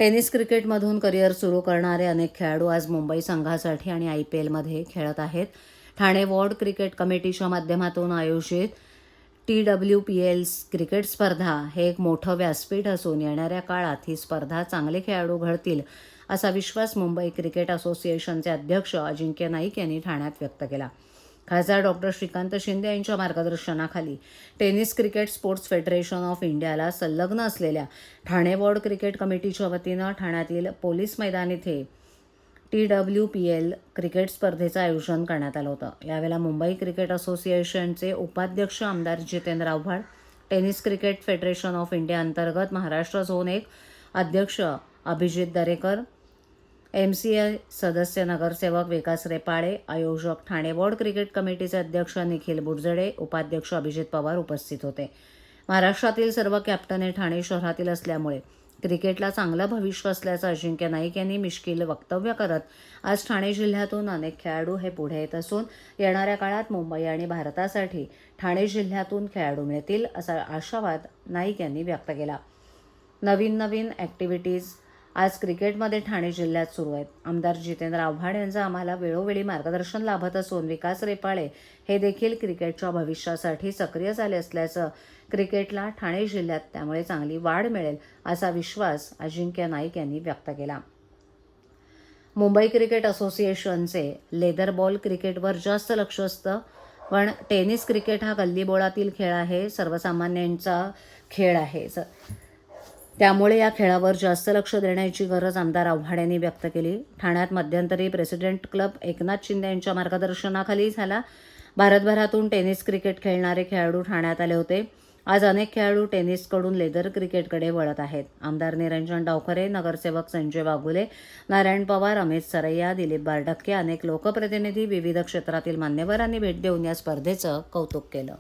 Tennis क्रिकेटमधून career सुरू करणारे अनेक खेळाडू आज मुंबई संघासाठी आणि IPLमध्ये खेळत आहेत. ठाणे वॉर्ड क्रिकेट कमिटीच्या माध्यमातून आयोजित TWPL क्रिकेट स्पर्धा हे एक मोठं व्यासपीठ असून येणाऱ्या काळात ही स्पर्धा चांगले खेळाडू घडतील असा विश्वास मुंबई क्रिकेट असोसिएशनचे अध्यक्ष अजिंक्य नाईक यांनी ठाण्यात व्यक्त केला. खासदार डॉक्टर श्रीकांत शिंदे यांच्या मार्गदर्शनाखाली tennis cricket sports federation of इंडियाला संलग्न असलेल्या ठाणे वॉर्ड क्रिकेट कमिटीच्या वतीनं ठाण्यातील पोलीस मैदान येथे TWPL क्रिकेट स्पर्धेचं आयोजन करण्यात आलं होतं. यावेळेला मुंबई क्रिकेट असोसिएशनचे उपाध्यक्ष आमदार Jitendra Awhad, tennis cricket federation of India अंतर्गत महाराष्ट्र झोन 1 अध्यक्ष अभिजित दरेकर, MCA सदस्य नगरसेवक विकास रेपाळे, आयोजक ठाणे वॉर्ड क्रिकेट कमिटीचे अध्यक्ष निखिल बुरजडे, उपाध्यक्ष अभिजित पवार उपस्थित होते. महाराष्ट्रातील सर्व कॅप्टन हे ठाणे शहरातील असल्यामुळे क्रिकेटला चांगलं भविष्य असल्याचं अजिंक्य नाईक यांनी मिश्किल वक्तव्य करत आज ठाणे जिल्ह्यातून अनेक खेळाडू हे पुढे येत असून येणाऱ्या काळात मुंबई आणि भारतासाठी ठाणे जिल्ह्यातून खेळाडू मिळतील असा आशावाद नाईक यांनी व्यक्त केला. नवीन ॲक्टिव्हिटीज आज क्रिकेटमध्ये ठाणे जिल्ह्यात सुरू आहेत. आमदार जितेंद्र आव्हाड यांचं आम्हाला वेळोवेळी मार्गदर्शन लाभत असून विकास रेपाळे हे देखील क्रिकेटच्या भविष्यासाठी सक्रिय झाले असल्याचं क्रिकेटला ठाणे जिल्ह्यात त्यामुळे चांगली वाढ मिळेल असा विश्वास अजिंक्य नाईक यांनी व्यक्त केला. मुंबई क्रिकेट असोसिएशनचे लेदर बॉल क्रिकेटवर जास्त लक्ष असतं, पण टेनिस क्रिकेट हा गल्लीबोळातील खेळ आहे, सर्वसामान्यांचा खेळ आहे. त्यामुळे या खेळावर जास्त लक्ष देण्याची गरज आमदार आव्हाड यांनी व्यक्त केली. ठाण्यात मध्यंतरी प्रेसिडेंट क्लब एकनाथ शिंदे यांच्या मार्गदर्शनाखाली झाला. भारतभरातून टेनिस क्रिकेट खेळणारे खेळाडू ठाण्यात आले होते. आज अनेक खेळाडू टेनिसकडून लेदर क्रिकेटकडे वळत आहेत. आमदार निरंजन डावखरे, नगरसेवक संजय वाघुले, नारायण पवार, अमित सरैया, दिलीप बारडक्के, अनेक लोकप्रतिनिधी, विविध क्षेत्रातील मान्यवरांनी भेट देऊन या स्पर्धेचं कौतुक केलं.